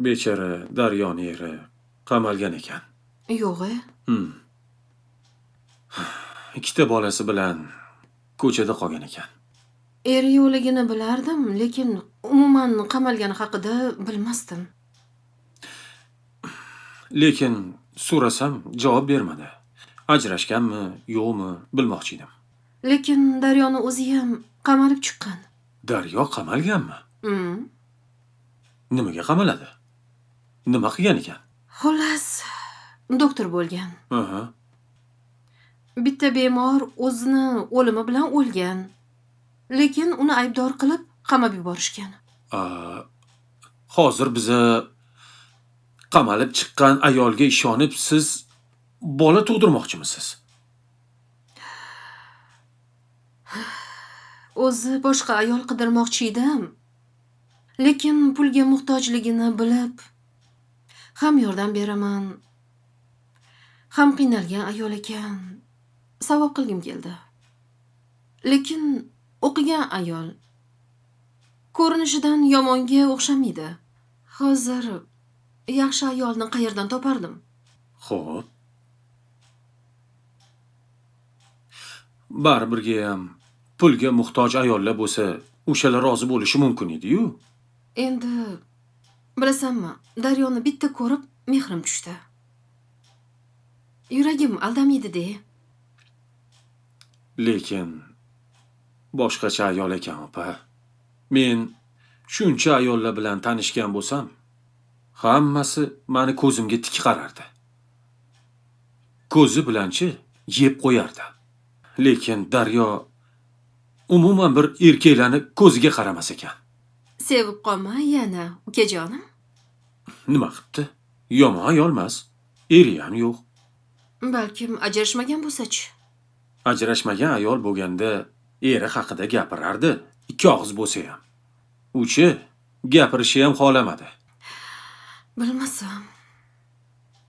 Bechara Daryoni eri qamalgan ekan. Yo'q-e. Ikkita bolasi bilan ko'chada qolgan ekan. Eri yo'qligini bilardim, lekin umuman qamalgani haqida bilmasdim. Lekin so'rasam javob bermadi. Ajrashganmi, yo'qmi bilmoqchi edim. Lekin Daryoni o'zi ham qamalib chiqqan. Daryo qamalganmi? Nimaga qamaladi? Nima qilgan ekan? Xullas, doktor bo'lgan. Aha. Bitta bemor o'zini o'limi bilan o'lgan. Lekin uni aybdor qilib qamab yuborishgan. Hozir biza qamalib chiqqan ayolga ishonib siz bola tug'dirmoqchimisiz? O'zi boshqa ayol qidirmoqchi edim. Lekin pulga muhtojligini bilib, ham yordam beraman, ham qiynalgan ayol ekan. Savob qilgim keldi. Lekin o'qigan ayol. Ko'rinishidan yomonga o'xshamaydi. Hozir yaxshi ayolni qayerdan topardim? Xo'p. Baribirga ham pulga muhtoj ayollar bo'lsa, o'shalar rozi bo'lishi mumkin edi-yu. Endi bilasanmi, Daryoni bitta ko'rib mehrim tushdi. Yuragim aldamaydi-de. Lekin boshqacha ayol ekan, opa. Men shuncha ayollar bilan tanishgan bo'lsam, hammasi meni ko'zimga tik qarardi. Ko'zi bilanchi yeb qo'yardi. Lekin Daryo umuman bir erkaklarni ko'ziga qaramas ekan. Sevib qolma yana, ukajonim. Nima qilibdi? Yomon ayol emas. Eri ham yo'q. Balkim ajrashmagan bo'lsa-chi? Ajrashmagan ayol bo'lganda eri haqida gapirardi, ikki og'iz bo'lsa ham. Uchi gapirishni ham xohlamadi. Bilmasam.